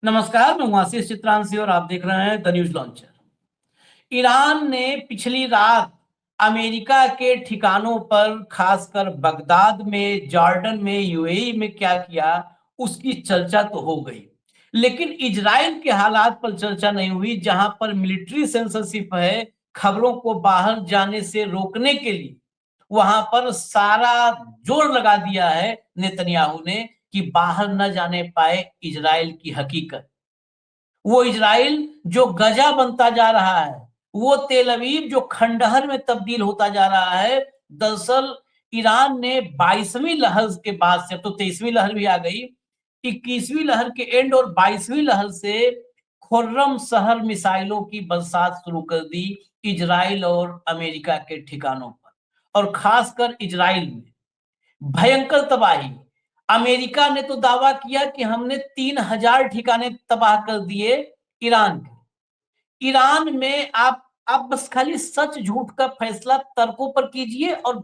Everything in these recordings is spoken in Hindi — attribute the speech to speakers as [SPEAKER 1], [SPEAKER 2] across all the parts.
[SPEAKER 1] नमस्कार, मैं हूं आशीष चित्रांशी और आप देख रहे हैं द न्यूज लॉन्चर। ईरान ने पिछली रात अमेरिका के ठिकानों पर, खासकर बगदाद में, जॉर्डन में, यूएई में क्या किया, उसकी चर्चा तो हो गई। लेकिन इजराइल के हालात पर चर्चा नहीं हुई, जहां पर मिलिट्री सेंसरशिप है। खबरों को बाहर जाने से रोकने के लिए वहां पर सारा जोर लगा दिया है नेतन्याहू ने कि बाहर न जाने पाए इजराइल की हकीकत। वो इजराइल जो गजा बनता जा रहा है, वो तेल अवीव जो खंडहर में तब्दील होता जा रहा है। दरअसल ईरान ने 22वीं लहर के बाद से, अब तो 23वीं लहर भी आ गई, 21वीं लहर के एंड और 22वीं लहर से खुर्रम शहर मिसाइलों की बरसात शुरू कर दी इजराइल और अमेरिका के ठिकानों पर, और खासकर इजराइल में भयंकर तबाही। अमेरिका ने तो दावा किया कि हमने 3000 ठिकाने तबाह कर दिए ईरान के। ईरान में आप बस खाली सच झूठ का फैसला तर्कों पर कीजिए और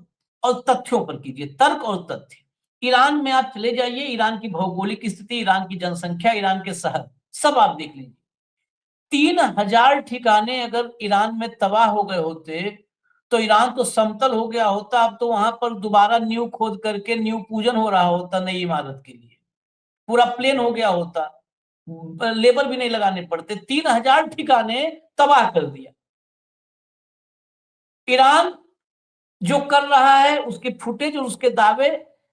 [SPEAKER 1] तथ्यों पर कीजिए, तर्क और तथ्य। ईरान में आप चले जाइए, ईरान की भौगोलिक स्थिति, ईरान की जनसंख्या, ईरान के शहर, सब आप देख लीजिए। 3000 ठिकाने अगर ईरान में तबाह हो गए होते तो ईरान तो समतल हो गया होता। अब तो वहां पर दोबारा नींव खोद करके नींव पूजन हो रहा होता नई इमारत के लिए, पूरा प्लेन हो गया होता, लेबर भी नहीं लगाने पड़ते। 3000 ठिकाने तबाह कर दिया। ईरान जो कर रहा है उसके फुटेज और उसके दावे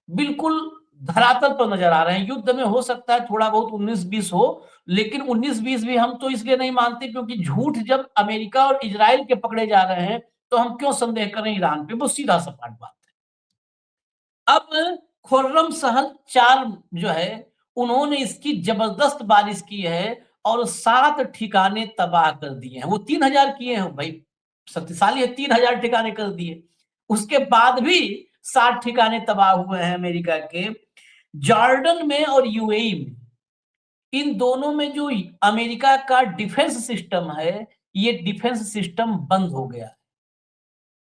[SPEAKER 1] बिल्कुल धरातल पर नजर आ रहे हैं। युद्ध में हो सकता है थोड़ा बहुत 19-20 हो, लेकिन 19-20 भी हम तो इसलिए नहीं मानते क्योंकि झूठ जब अमेरिका और इजराइल के पकड़े जा रहे हैं तो हम क्यों संदेह करें ईरान पे। वो सीधा सपाट बात है। अब खुर्रम शहर 4 जो है, उन्होंने इसकी जबरदस्त बारिश की है और 7 ठिकाने तबाह कर दिए हैं। वो 3000 किए हैं भाई, शक्तिशाली है, 3000 ठिकाने कर दिए। उसके बाद भी 7 ठिकाने तबाह हुए हैं अमेरिका के। जॉर्डन में और यूएई में, इन दोनों में जो अमेरिका का डिफेंस सिस्टम है, ये डिफेंस सिस्टम बंद हो गया है,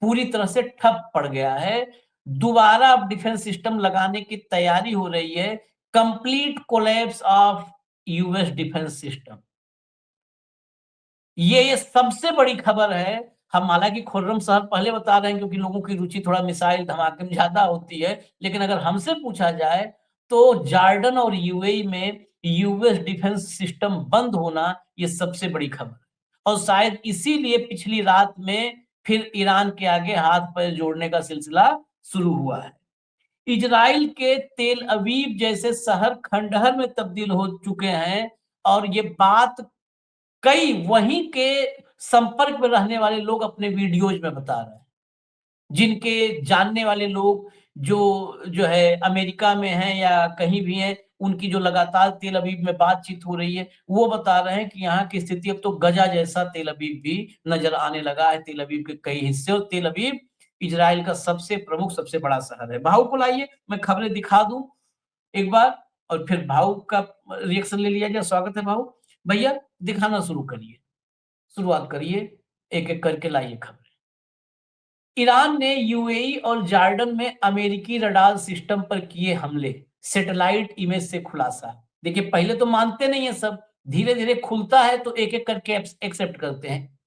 [SPEAKER 1] पूरी तरह से ठप पड़ गया है। दोबारा अब डिफेंस सिस्टम लगाने की तैयारी हो रही है। Complete collapse of US defence system, ये सबसे बड़ी खबर है। हम हालांकि खुर्रम शहर पहले बता रहे हैं क्योंकि लोगों की रुचि थोड़ा मिसाइल धमाके में ज्यादा होती है, लेकिन अगर हमसे पूछा जाए तो जॉर्डन और यूएई में यूएस डिफेंस सिस्टम बंद होना ये सबसे बड़ी खबर है। और शायद इसीलिए पिछली रात में फिर ईरान के आगे हाथ पैर जोड़ने का सिलसिला शुरू हुआ है। इजराइल के तेल अवीव जैसे शहर खंडहर में तब्दील हो चुके हैं, और ये बात कई वहीं के संपर्क में रहने वाले लोग अपने वीडियोज में बता रहे हैं। जिनके जानने वाले लोग जो है अमेरिका में हैं या कहीं भी हैं, उनकी जो लगातार तेल अवीव में बातचीत हो रही है, वो बता रहे हैं कि यहाँ की स्थिति अब तो गजा जैसा तेल अवीव भी नजर आने लगा है। तेल अवीव के कई हिस्से, और तेल अवीव इजराइल का सबसे प्रमुख, सबसे बड़ा शहर है। भाऊ को लाइए, मैं खबरें दिखा दूं एक बार, और फिर भाऊ का रिएक्शन ले लिया जाए। स्वागत है भाऊ। भैया दिखाना शुरू करिए, शुरुआत करिए, एक एक करके लाइए खबरें। ईरान ने यूएई और जॉर्डन में अमेरिकी रडार सिस्टम पर किए हमले, सैटेलाइट इमेज से खुलासा। देखिए, पहले तो मानते नहीं है सब, धीरे धीरे खुलता है तो एक एक करके एक्सेप्ट करते हैं।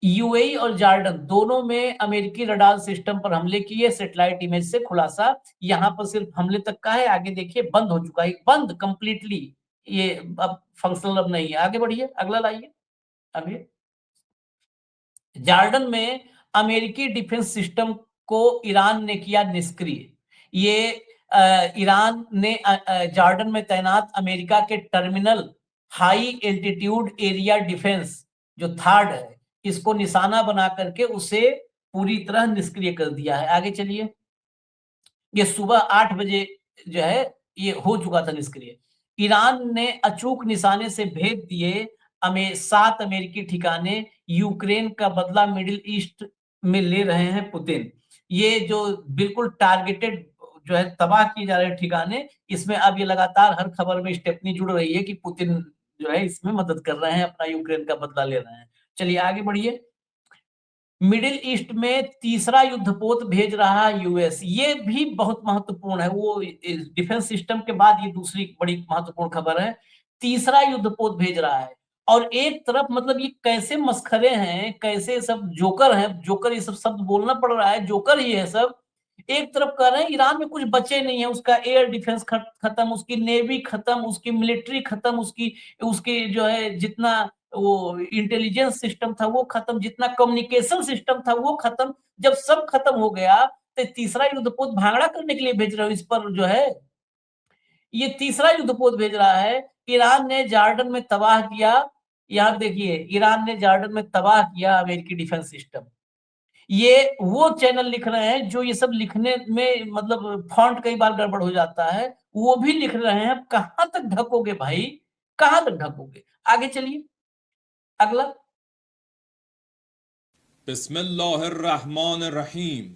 [SPEAKER 1] यूएई और जॉर्डन दोनों में अमेरिकी रडार सिस्टम पर हमले किए, सैटेलाइट इमेज से खुलासा। यहां पर सिर्फ हमले तक का है, आगे देखिए बंद हो चुका है, बंद कंप्लीटली। ये अब फंक्शनल अब नहीं है। आगे बढ़िए, अगला लाइए। अभी जॉर्डन में अमेरिकी डिफेंस सिस्टम को ईरान ने किया निष्क्रिय। ये ईरान ने जॉर्डन में तैनात अमेरिका के terminal high altitude area defence जो थर्ड है, इसको निशाना बना करके उसे पूरी तरह निष्क्रिय कर दिया है। आगे चलिए। ये सुबह 8 बजे जो है ये हो चुका था निष्क्रिय। ईरान ने अचूक निशाने से भेज दिए 7 अमेरिकी ठिकाने। यूक्रेन का बदला मिडिल ईस्ट में ले रहे हैं पुतिन। ये जो बिल्कुल टारगेटेड जो है तबाह किए जा रहे ठिकाने, इसमें अब ये लगातार हर खबर में स्टेपनी जुड़ रही है कि पुतिन जो है इसमें मदद कर रहे हैं, अपना यूक्रेन का बदला ले रहे हैं। चलिए आगे बढ़िए। मिडिल ईस्ट में तीसरा युद्धपोत भेज रहा है यूएस, ये भी बहुत महत्वपूर्ण है। वो डिफेंस सिस्टम के बाद ये दूसरी बड़ी महत्वपूर्ण खबर है। तीसरा युद्धपोत भेज रहा है। और एक तरफ मतलब ये कैसे मस्खरे हैं, कैसे सब जोकर हैं, जोकर ये सब शब्द बोलना पड़ रहा है, जोकर ही है सब। एक तरफ कह रहे हैं ईरान में कुछ बचे नहीं है, उसका एयर डिफेंस खत्म, उसकी नेवी खत्म, उसकी मिलिट्री खत्म, उसकी उसकी जो है जितना वो इंटेलिजेंस सिस्टम था वो खत्म, जितना कम्युनिकेशन सिस्टम था वो खत्म। जब सब खत्म हो गया तो तीसरा युद्धपोत भांगड़ा करने के लिए भेज रहे हो इस पर जो है। ये तीसरा युद्धपोत भेज रहा है। ईरान ने जॉर्डन में तबाह किया। यहाँ देखिए, ईरान ने जॉर्डन में तबाह किया अमेरिकी डिफेंस सिस्टम। ये वो चैनल लिख रहे हैं जो ये सब लिखने में मतलब फॉन्ट कई बार गड़बड़ हो जाता है, वो भी लिख रहे हैं। कहां तक ढकोगे भाई, कहां तक ढकोगे? आगे चलिए अगला।
[SPEAKER 2] बिस्मिल्लाहिर्रहमानिर्रहीम.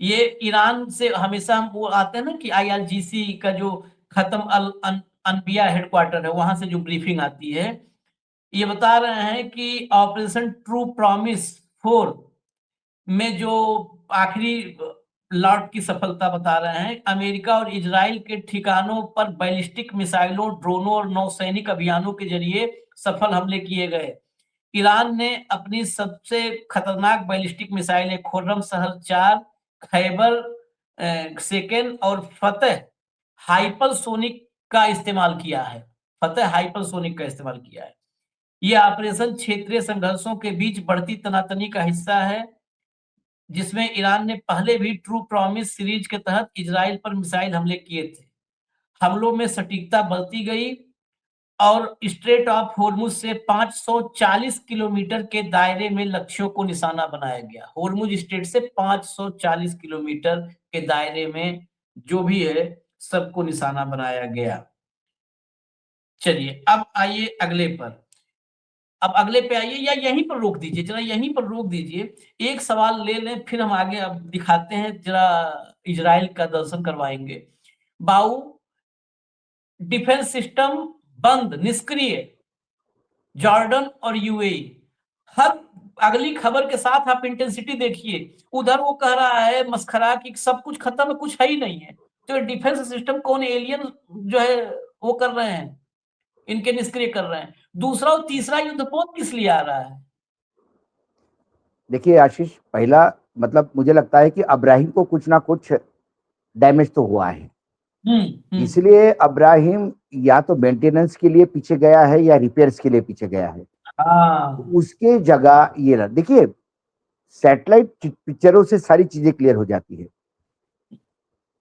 [SPEAKER 1] ये ईरान से हमेशा हम वो आते हैं ना कि IRGC का जो खत्म अनबिया हेडक्वार्टर है, वहां से जो ब्रीफिंग आती है, ये बता रहे हैं कि ऑपरेशन ट्रू प्रॉमिस 4 में जो आखिरी लॉट की सफलता बता रहे हैं, अमेरिका और इजराइल के ठिकानों पर बैलिस्टिक मिसाइलों, ड्रोनों और नौसैनिक अभियानों के जरिए सफल हमले किए गए। ईरान ने अपनी सबसे खतरनाक बैलिस्टिक मिसाइलें खुर्रम सहर 4, खैबर सेकंड और फतेह हाइपरसोनिक का इस्तेमाल किया है। फतेह हाइपरसोनिक का इस्तेमाल किया है। यह ऑपरेशन क्षेत्रीय संघर्षों के बीच बढ़ती तनातनी का हिस्सा है, जिसमें ईरान ने पहले भी ट्रू प्रॉमिस सीरीज के तहत इजराइल पर मिसाइल हमले किए थे। हमलों में सटीकता बढ़ती गई और स्ट्रेट ऑफ होर्मुज से 540 किलोमीटर के दायरे में लक्ष्यों को निशाना बनाया गया। होर्मुज स्ट्रेट से 540 किलोमीटर के दायरे में जो भी है सबको निशाना बनाया गया। चलिए अब आइए अगले पर। अब अगले पे आइए, या यहीं पर रोक दीजिए, जरा यहीं पर रोक दीजिए। एक सवाल ले लें फिर हम आगे अब दिखाते हैं, जरा इजराइल का दर्शन करवाएंगे। बाऊ डिफेंस सिस्टम बंद, निष्क्रिय, जॉर्डन और यूएई। हर अगली खबर के साथ आप इंटेंसिटी देखिए। उधर वो कह रहा है मस्खरा कि सब कुछ खत्म है, कुछ है ही नहीं है। तो डिफेंस सिस्टम कौन एलियन जो है वो कर रहे हैं, इनके निष्क्रिय कर रहे हैं। दूसरा और तीसरा युद्धपोत किस लिए आ रहा है?
[SPEAKER 3] देखिए आशीष, पहला मतलब मुझे लगता है कि अब्राहिम को कुछ ना कुछ डैमेज तो हुआ है, इसलिए अब्राहिम या तो मेंटेनेंस के लिए पीछे गया है या रिपेयर्स के लिए पीछे गया है। उसके जगह ये देखिए, सैटेलाइट पिक्चरों से सारी चीजें क्लियर हो जाती है।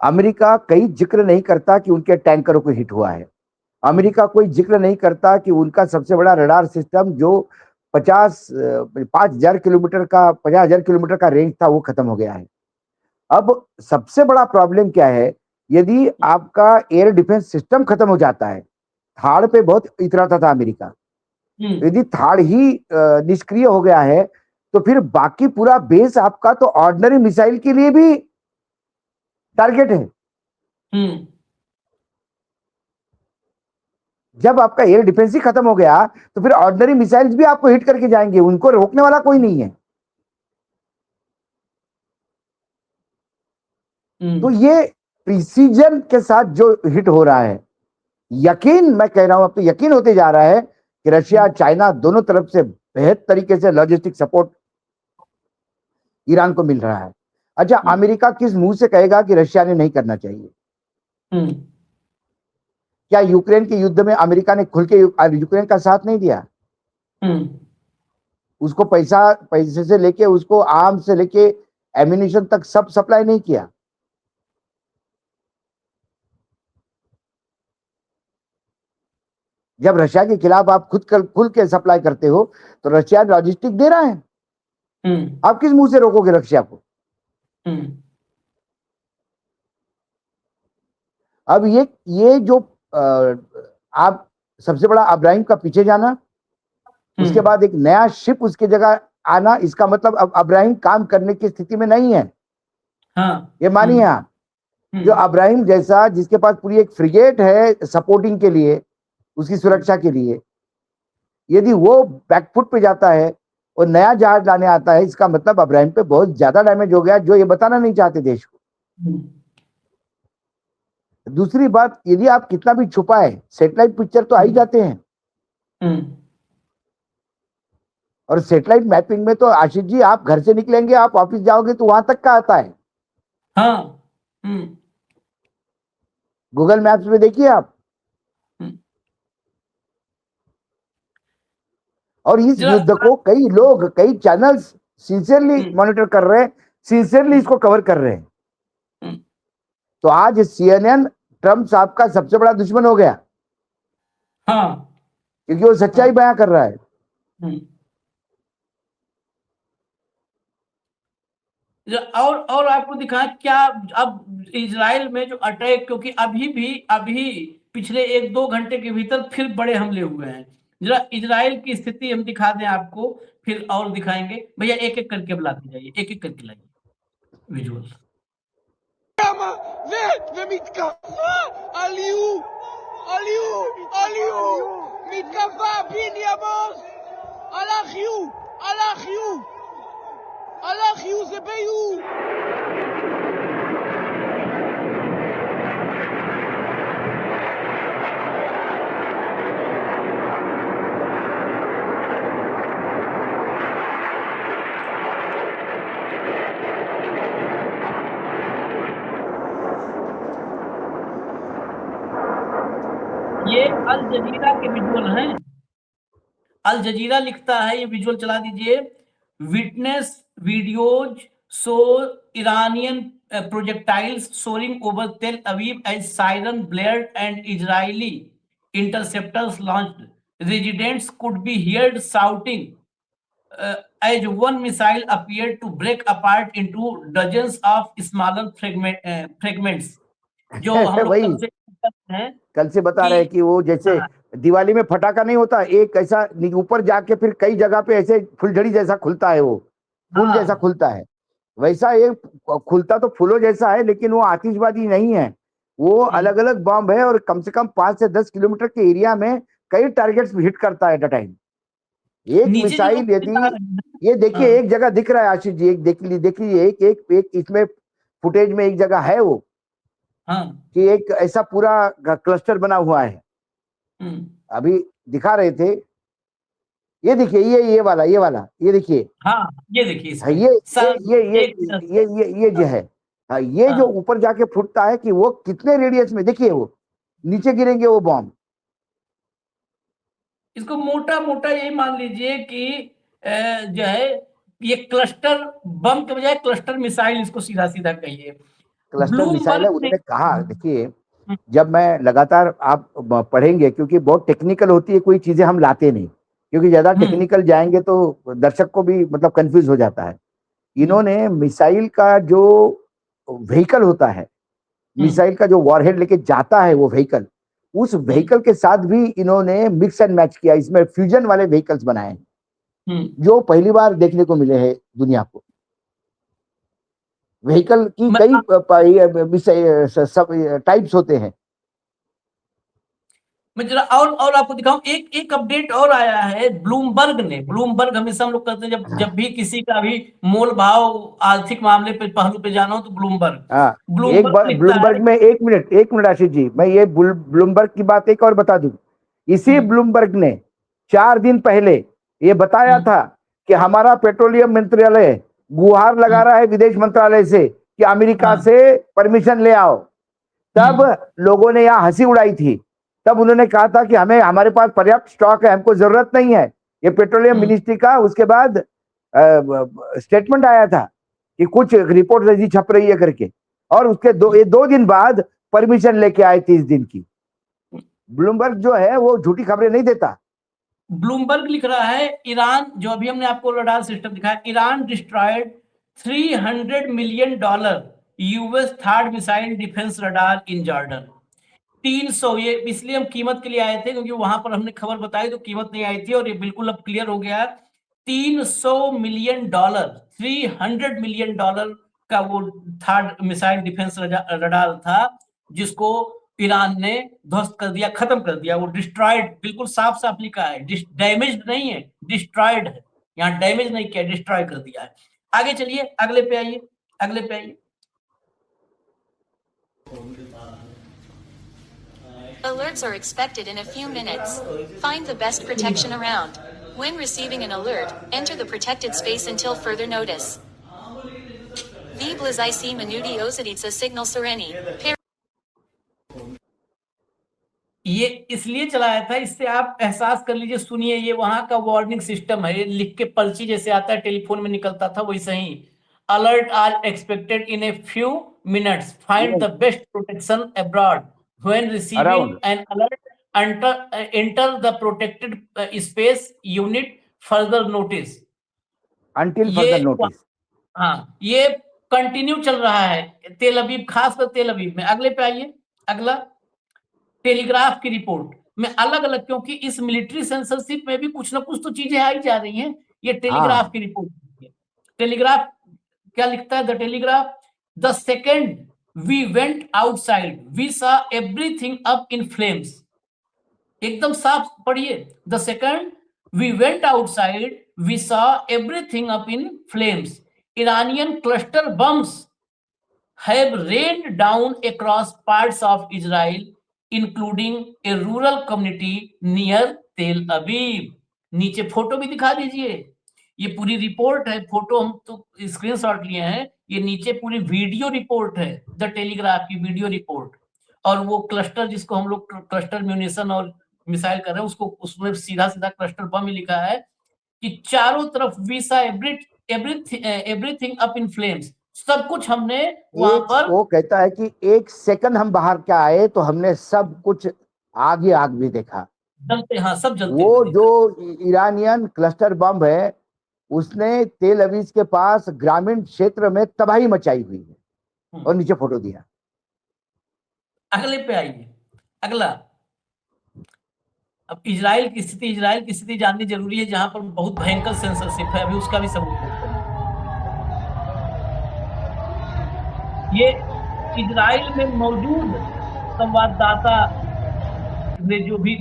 [SPEAKER 3] अमेरिका कहीं जिक्र नहीं करता कि उनके टैंकरों को हिट हुआ है। अमेरिका कोई जिक्र नहीं करता कि उनका सबसे बड़ा रडार सिस्टम जो 50,000 किलोमीटर का रेंज था वो खत्म हो गया है। अब सबसे बड़ा प्रॉब्लम क्या है, यदि आपका एयर डिफेंस सिस्टम खत्म हो जाता है, थाड़ पे बहुत इतराता था अमेरिका, यदि थाड़ ही निष्क्रिय हो गया है तो फिर बाकी पूरा बेस आपका तो ऑर्डिनरी मिसाइल के लिए भी टारगेट है। जब आपका एयर डिफेंस ही खत्म हो गया तो फिर ऑर्डिनरी मिसाइल्स भी आपको हिट करके जाएंगे, उनको रोकने वाला कोई नहीं है। तो ये प्रिसीजन के साथ जो हिट हो रहा है, यकीन मैं कह रहा हूं, अब तो यकीन होते जा रहा है कि रशिया चाइना दोनों तरफ से बेहद तरीके से लॉजिस्टिक सपोर्ट ईरान को मिल रहा है। अच्छा, अमेरिका किस मुंह से कहेगा कि रशिया ने नहीं करना चाहिए? क्या यूक्रेन के युद्ध में अमेरिका ने खुल के यूक्रेन का साथ नहीं दिया? उसको पैसे से लेके, उसको आर्म से लेके एम्यूनिशन तक सब सप्लाई नहीं किया? जब रशिया के खिलाफ आप खुल के सप्लाई करते हो तो रशिया लॉजिस्टिक दे रहा है, आप किस मुंह से रोकोगे रशिया को? अब ये जो आप सबसे बड़ा अब्राहिम का पीछे जाना, उसके बाद एक नया शिप उसके जगह आना, इसका मतलब अब अब्राहिम काम करने की स्थिति में नहीं है। ये मानिए आप। जो अब्राहिम जैसा, जिसके पास पूरी एक फ्रिगेट है सपोर्टिंग के लिए, उसकी सुरक्षा के लिए, यदि वो बैकफुट पे जाता है और नया जहाज लाने आता है, इसका मतलब अब्राहिम पे बहुत ज्यादा डैमेज हो गया, जो ये बताना नहीं चाहते देश को। दूसरी बात, यदि आप कितना भी छुपाए, सैटेलाइट पिक्चर तो आ ही जाते हैं। और सैटेलाइट मैपिंग में तो आशीष जी, आप घर से निकलेंगे, आप ऑफिस जाओगे तो वहां तक का आता है।
[SPEAKER 1] हाँ।
[SPEAKER 3] गूगल मैप्स में देखिए आप। और इस युद्ध को कई लोग, कई चैनल्स सिंसियरली मॉनिटर कर रहे हैं, सिंसियरली इसको कवर कर रहे हैं। तो आज CNN ट्रम्प साहब का सबसे बड़ा दुश्मन हो गया।
[SPEAKER 1] हाँ।
[SPEAKER 3] क्योंकि वो सच्चाई बयां कर रहा है।
[SPEAKER 1] और आपको दिखा क्या अब इजराइल में जो अटैक, क्योंकि अभी पिछले 1-2 घंटे के भीतर फिर बड़े हमले हुए हैं। जरा इजराइल की स्थिति हम दिखा दें आपको, फिर और दिखाएंगे। भैया एक एक करके बुलाते जाइए, एक एक करके लाइए विजुअल। ये अल जजीरा के विजुअल हैं। अल जजीरा लिखता है, ये विजुअल चला दीजिए। Witness videos show Iranian projectiles soaring over Tel Aviv as siren blared and Israeli interceptors launched. Residents could be heard shouting as one missile appeared to break apart into dozens of smaller fragments। जो हम लोग
[SPEAKER 3] कल से बता रहे हैं कि वो जैसे दिवाली में फटाका नहीं होता, एक ऐसा ऊपर जाके फिर कई जगह पे ऐसे फुलझड़ी जैसा खुलता है, वो फूल जैसा खुलता है, वैसा ये खुलता तो फूलों जैसा है, लेकिन वो आतिशबाजी नहीं है, वो अलग अलग बॉम्ब है और कम से कम 5 से 10 किलोमीटर के एरिया में कई टारगेट्स हिट करता है एट अ टाइम। एक मिसाइल यदि ये देखिए एक जगह दिख रहा है आशीष जी, एक देख लीजिए एक इसमें फुटेज में एक जगह है वो, कि एक ऐसा पूरा क्लस्टर बना हुआ है, अभी दिखा रहे थे। ये देखिए, ये वाला ये देखिए।
[SPEAKER 1] हाँ, ये देखिए
[SPEAKER 3] ये जो है, हाँ, ये जो ऊपर जाके फूटता है कि वो कितने रेडियस में, देखिए वो नीचे गिरेंगे वो बॉम्ब।
[SPEAKER 1] इसको मोटा मोटा यही मान लीजिए कि जो है ये क्लस्टर बम के बजाय क्लस्टर मिसाइल, इसको सीधा सीधा कहिए,
[SPEAKER 3] क्लस्टर मिसाइल है। उन्होंने कहा, देखिए जब मैं लगातार, आप पढ़ेंगे क्योंकि बहुत टेक्निकल होती है, कोई चीजें हम लाते नहीं, क्योंकि ज्यादा टेक्निकल जाएंगे तो दर्शक को भी मतलब कंफ्यूज हो जाता है। इन्होंने मिसाइल का जो व्हीकल होता है, मिसाइल का जो वॉरहेड लेके जाता है वो व्हीकल, उस व्हीकल के साथ भी इन्होंने मिक्स एंड मैच किया, इसमें फ्यूजन वाले व्हीकल्स बनाए हैं, जो पहली बार देखने को मिले हैं दुनिया को। व्हीकल की कई सब टाइप्स होते हैं।
[SPEAKER 1] मैं जरा और आपको दिखाऊं, एक अपडेट और आया है ब्लूमबर्ग हमेशा हम लोग कहते हैं जब भी किसी का भी मोल भाव आर्थिक मामले पे पहलू पे जाना हो तो ब्लूमबर्ग
[SPEAKER 3] में एक मिनट आशीष जी, मैं ये ब्लूमबर्ग की बात एक और बता दूं। इसी ब्लूमबर्ग ने 4 दिन पहले ये बताया था कि हमारा पेट्रोलियम मंत्रालय गुहार लगा रहा है विदेश मंत्रालय से कि अमेरिका से परमिशन ले आओ। तब लोगों ने यहाँ हंसी उड़ाई थी, तब उन्होंने कहा था कि हमारे पास पर्याप्त स्टॉक है, हमको जरूरत नहीं है। ये पेट्रोलियम मिनिस्ट्री का उसके बाद स्टेटमेंट आया था कि कुछ रिपोर्ट ऐसी छप रही है करके, और उसके 2 दिन बाद परमिशन लेके आए 30 दिन की। ब्लूमबर्ग जो है वो झूठी खबरें नहीं देता।
[SPEAKER 1] ब्लूमबर्ग लिख रहा है ईरान, जो अभी हमने आपको रडार सिस्टम दिखाया, Iran destroyed $300 million US THAAD missile defence radar in Jordan. 300, ये इसलिए हम कीमत के लिए आए थे क्योंकि वहां पर हमने खबर बताई तो कीमत नहीं आई थी, और ये बिल्कुल अब क्लियर हो गया। $300 मिलियन $300 मिलियन का वो थर्ड मिसाइल डिफेंस रडार था, जिसको ईरान ने ध्वस्त कर दिया, खत्म कर दिया। वो डिस्ट्रॉयड, बिल्कुल साफ साफ लिखा है, डैमेज नहीं है, डिस्ट्रॉयड है। यहाँ डैमेज नहीं किया, डिस्ट्रॉय कर दिया है। आगे चलिए, अगले पे आइए, अगले पे आइए।
[SPEAKER 4] Alerts are expected in a few minutes. Find the best protection around. When receiving an alert, enter the protected space until further notice. V Blizai Minuti Osaditsa Signal Sereni.
[SPEAKER 1] ये इसलिए चलाया था, इससे आप एहसास कर लीजिए। सुनिए, ये वहां का वार्निंग सिस्टम है, ये लिख के पर्ची जैसे आता है, टेलीफोन में निकलता था वैसे ही। Alert are expected in a few minutes, find the best protection abroad, when receiving an alert enter the protected space unit, further notice,
[SPEAKER 3] until further notice.
[SPEAKER 1] हाँ, ये कंटिन्यू चल रहा है तेल अवीव, खासकर तेल अवीव में। अगले पे आइए, अगला टेलीग्राफ की रिपोर्ट में अलग अलग, क्योंकि इस मिलिट्री सेंसरशिप में भी कुछ ना कुछ तो चीजें आई जा रही हैं। ये टेलीग्राफ की रिपोर्ट, टेलीग्राफ क्या लिखता है? The telegraph, the second we went outside we saw everything up in flames. एकदम साफ पढ़िए, the second we went outside we saw everything up in flames, Iranian cluster bombs have rained down across parts of Israel, including a rural community near Tel Aviv. नीचे फोटो भी दिखा दीजिए, ये पूरी रिपोर्ट है, फोटो हम तो स्क्रीनशॉट लिए हैं, ये नीचे पूरी वीडियो रिपोर्ट है, द टेलीग्राफ की वीडियो रिपोर्ट। और वो क्लस्टर जिसको हम लोग क्लस्टर म्यूनिशन और मिसाइल कर रहे हैं, उसको उसमें सीधा सीधा क्लस्टर बम ही लिखा है कि चारों तरफ we saw everything up in flames, सब कुछ हमने वहां पर।
[SPEAKER 3] वो कहता है कि एक सेकंड हम बाहर क्या आए तो हमने सब कुछ आगे आग भी देखा,
[SPEAKER 1] जलते, हाँ सब जलते।
[SPEAKER 3] वो जो ईरानियन क्लस्टर बम है उसने तेल अवीव के पास ग्रामीण क्षेत्र में तबाही मचाई हुई है, और नीचे फोटो दिया।
[SPEAKER 1] अगले पे आइए, अगला। अब इजराइल की स्थिति जाननी जरूरी है, जहां पर बहुत भयंकर सेंसरशिप है, अभी उसका भी सबूत है। ये इजराइल में मौजूद संवाददाता ने जो भी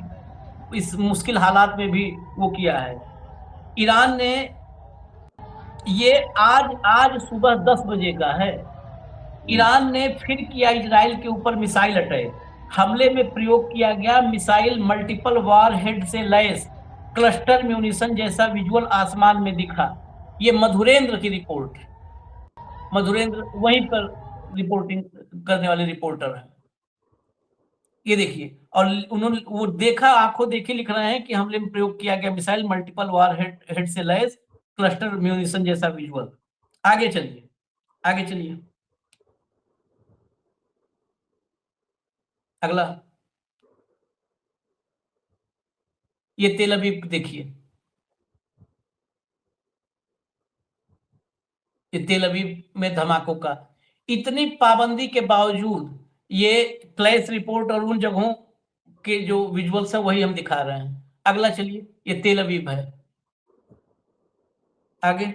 [SPEAKER 1] इस मुश्किल हालात में भी वो किया है, ईरान ने ये आज सुबह 10 बजे का है, ईरान ने फिर किया इजराइल के ऊपर मिसाइल अटैक। हमले में प्रयोग किया गया मिसाइल मल्टीपल वार हेड से लैस क्लस्टर म्यूनिशन जैसा विजुअल आसमान में दिखा। ये मधुरेंद्र की रिपोर्ट, मधुरेंद्र वहीं पर रिपोर्टिंग करने वाले रिपोर्टर हैं। ये देखिए, और उन्होंने वो देखा, आंखों देखे लिख रहे हैं कि हमले में प्रयोग किया गया मिसाइल मल्टीपल वार हेड से लैस क्लस्टर म्यूनिशन जैसा विजुअल। आगे चलिए, आगे चलिए, अगला। ये तेल अवीव देखिए, ये तेल अवीव में धमाकों का, इतनी पाबंदी के बावजूद ये क्लैश रिपोर्ट और उन जगहों के जो विजुअल्स हैं वही हम दिखा रहे हैं। अगला चलिए, ये तेल अवीव है, आगे।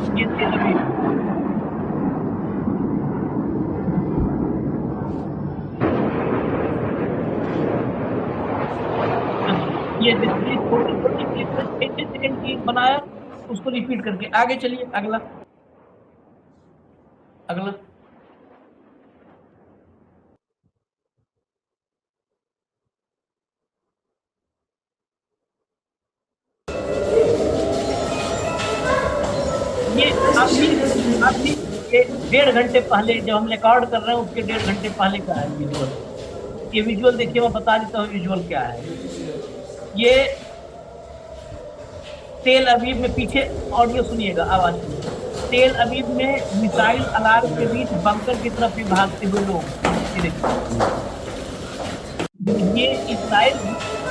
[SPEAKER 1] ये तेल अवीव, ये छोटी सेकंड की बनाया, उसको रिपीट करके आगे चलिए, अगला, अगला। ये अभी ये 1.5 घंटे पहले जब हम रिकॉर्ड कर रहे हैं उसके 1.5 घंटे पहले का है विजुअल। ये विजुअल देखिए, मैं बता देता हूँ विजुअल क्या है। ये तेल अवीव में, पीछे ऑडियो सुनिएगा, आवाज सुनिए। तेल अवीव में मिसाइल अलार्म के बीच बंकर की तरफ भी भागते हुए लोग, ये इजराइल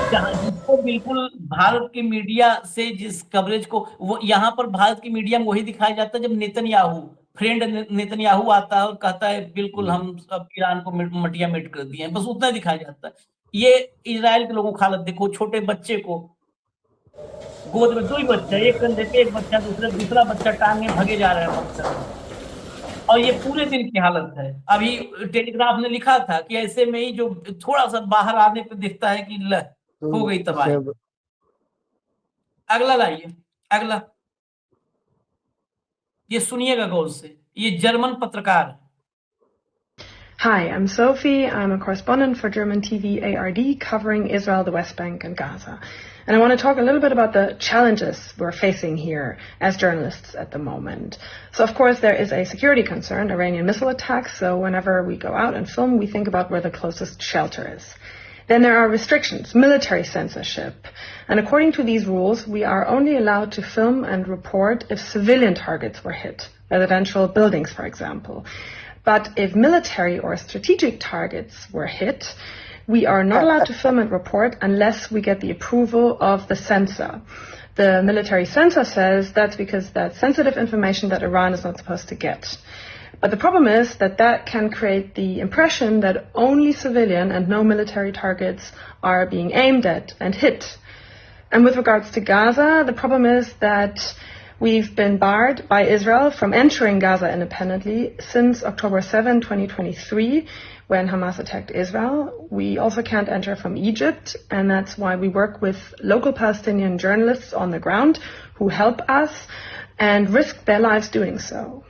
[SPEAKER 1] जिसको बिल्कुल भारत की मीडिया से जिस कवरेज को, वो यहाँ पर भारत की मीडिया में वही दिखाया जाता है जब नेतन्याहू, फ्रेंड नेतन्याहू आता है और कहता है बिल्कुल हम सब ईरान को मटिया मिट कर दिए हैं, बस उतना दिखाया जाता है। ये इजराइल के लोगों की हालत देखो, छोटे बच्चे को गोद में 2 ही बच्चा, एक कंधे पे एक बच्चा, दूसरा बच्चा टांगे भगे जा रहे हैं बच्चा। और ये पूरे दिन की हालत है। अभी टेलीग्राफ ने लिखा था कि ऐसे में ही जो थोड़ा सा बाहर आने पे दिखता है कि हो गई तबाही। अगला लाइए, अगला ये सुनिएगा गौर से, ये जर्मन पत्रकार।
[SPEAKER 5] Hi, I'm Sophie. I'm a correspondent for German TV ARD covering Israel, the West Bank, and Gaza. And I want to talk a little bit about the challenges we're facing here as journalists at the moment. So, of course, there is a security concern, Iranian missile attacks. So whenever we go out and film, we think about where the closest shelter is. Then there are restrictions, military censorship. And according to these rules, we are only allowed to film and report if civilian targets were hit, residential buildings, for example. But if military or strategic targets were hit, we are not allowed to film and report unless we get the approval of the censor. The military censor says that's because that's sensitive information that Iran is not supposed to get. But the problem is that that can create the impression that only civilian and no military targets are being aimed at and hit. And with regards to Gaza, the problem is that we've been barred by Israel from entering Gaza independently since October 7, 2023, when Hamas attacked Israel. We also can't enter from Egypt, and that's why we work with local Palestinian journalists on the ground who help us and risk their lives doing so.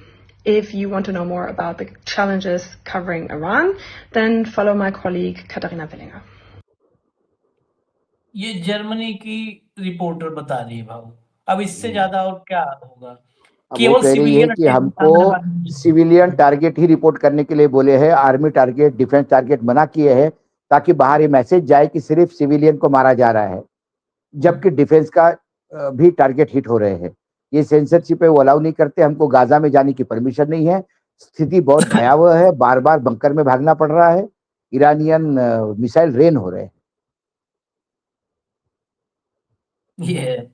[SPEAKER 5] If you want to know more about the challenges covering Iran, then follow my colleague Katharina Willinger.
[SPEAKER 1] ये जर्मनी की रिपोर्टर बता रही है भाव। अब इससे ज्यादा और क्या होगा?
[SPEAKER 3] केवल सिविलियन कि हमको सिविलियन टारगेट ही रिपोर्ट करने के लिए बोले हैं, आर्मी टारगेट, डिफेंस टारगेट मना किए हैं, ताकि बाहर ये मैसेज जाए कि सिर्फ सिविलियन को मारा जा रहा है, जबकि डिफेंस का भी टारगेट हिट हो रहे हैं। ये सेंसरशिप है, वो अलाउ नहीं करते। हमको गाजा में जाने की परमिशन नहीं है। स्थिति बहुत भयावह है, बार बार बंकर में भागना पड़ रहा है, ईरानियन मिसाइल रेन हो रहे हैं।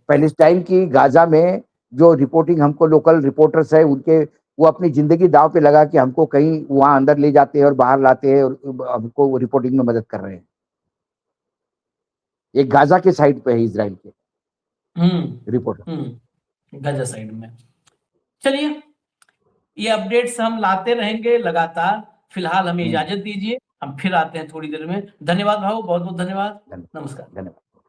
[SPEAKER 3] पैलेस्टाइन की गाजा में जो रिपोर्टिंग हमको लोकल रिपोर्टर्स है उनके, वो अपनी जिंदगी दांव पे लगा कि हमको कहीं वहां अंदर ले जाते हैं और बाहर लाते हैं और हमको रिपोर्टिंग में मदद कर रहे हैं। एक गाजा के साइड पे है इजराइल के रिपोर्टर,
[SPEAKER 1] गाजा साइड में। चलिए, ये अपडेट्स हम लाते रहेंगे लगातार। फिलहाल हमें इजाजत दीजिए, हम फिर आते हैं थोड़ी देर में। धन्यवाद भाऊ, बहुत बहुत धन्यवाद। नमस्कार।
[SPEAKER 3] धन्यवाद।